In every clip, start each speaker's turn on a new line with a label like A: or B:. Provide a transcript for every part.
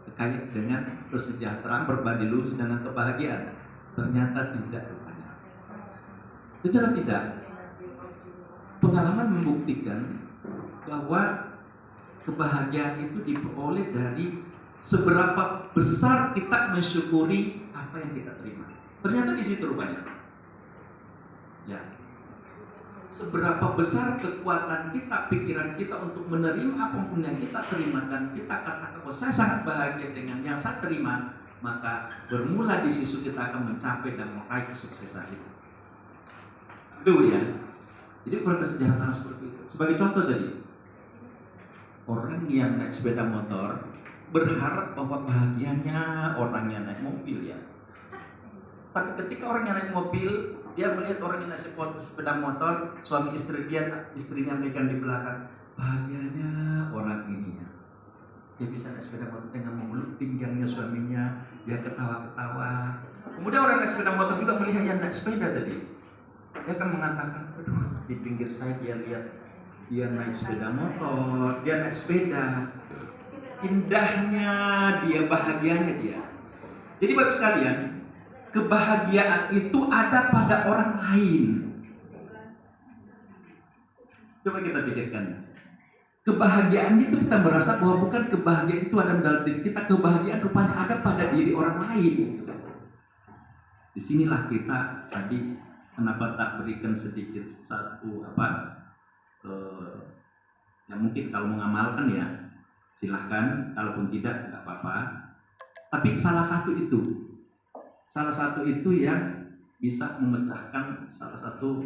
A: terkait dengan kesejahteraan, berbanding lurus dengan kebahagiaan. Ternyata tidak rupanya. Ternyata tidak. Pengalaman membuktikan bahwa kebahagiaan itu diperoleh dari seberapa besar kita mensyukuri apa yang kita terima. Ternyata di situ rupanya. Ya. Seberapa besar kekuatan kita, pikiran kita untuk menerima apapun yang kita terima dan kita katakan bahwa saya sangat bahagia dengan yang saya terima, maka bermula di situ kita akan mencapai dan meraih kesuksesan itu. Itu ya. Jadi kesejahteraan seperti itu. Sebagai contoh tadi, orang yang naik sepeda motor berharap bahwa bahagianya orang yang naik mobil ya. Tapi ketika orang yang naik mobil, dia melihat orang yang naik sepeda motor, suami istrinya megang di belakang, bahagianya orang ini ya. Dia bisa naik sepeda motor dengan memeluk pinggangnya suaminya, dia ketawa-ketawa. Kemudian orang naik sepeda motor juga melihat yang naik sepeda tadi. Dia akan mengatakan, aduh, di pinggir saya dia lihat dia naik sepeda motor, dia naik sepeda. Indahnya dia, bahagianya dia. Jadi Bapak sekalian, kebahagiaan itu ada pada orang lain. Coba kita pikirkan. Kebahagiaan itu kita merasa bahwa bukan kebahagiaan itu ada dalam diri kita, kebahagiaan rupanya ada pada diri orang lain. Disinilah kita tadi kenapa tak berikan sedikit satu yang mungkin kalau mengamalkan ya silahkan, kalaupun tidak nggak apa-apa. Tapi salah satu itu yang bisa memecahkan salah satu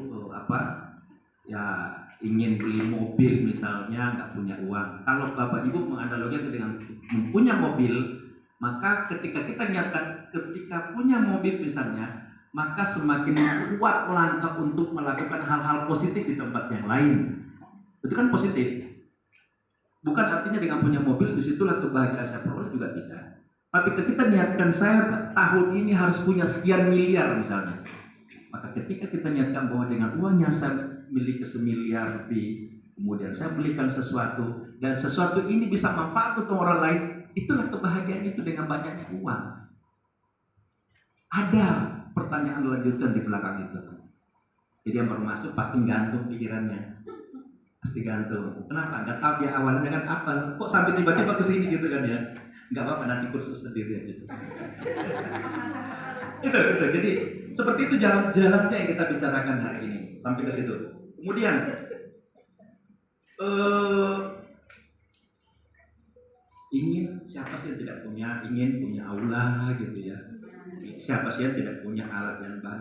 A: ya ingin beli mobil misalnya nggak punya uang. Kalau Bapak Ibu menganalogikan dengan mempunyai mobil, maka ketika kita nyatakan ketika punya mobil misalnya, maka semakin kuat langkah untuk melakukan hal-hal positif di tempat yang lain. Itu kan positif. Bukan artinya dengan punya mobil disitulah kebahagiaan saya peroleh, juga tidak. Tapi ketika niatkan saya tahun ini harus punya sekian miliar misalnya, maka ketika kita niatkan bahwa dengan uangnya saya miliki semiliar lebih, kemudian saya belikan sesuatu dan sesuatu ini bisa manfaat untuk orang lain, itulah kebahagiaan itu dengan banyaknya uang. Ada pertanyaan lanjutan di belakang itu. Jadi yang baru masuk pasti gantung pikirannya, pasti gantung. Kenapa? Nggak tahu ya awalnya kan apa? Kok sampai tiba-tiba ke sini gitu kan ya? Nggak apa-apa, nanti kursus sendiri aja. itu. Jadi seperti itu jalannya yang kita bicarakan hari ini sampai ke situ. Kemudian siapa sih yang tidak ingin punya aula gitu ya? Siapa sih yang tidak punya alat yang banyak?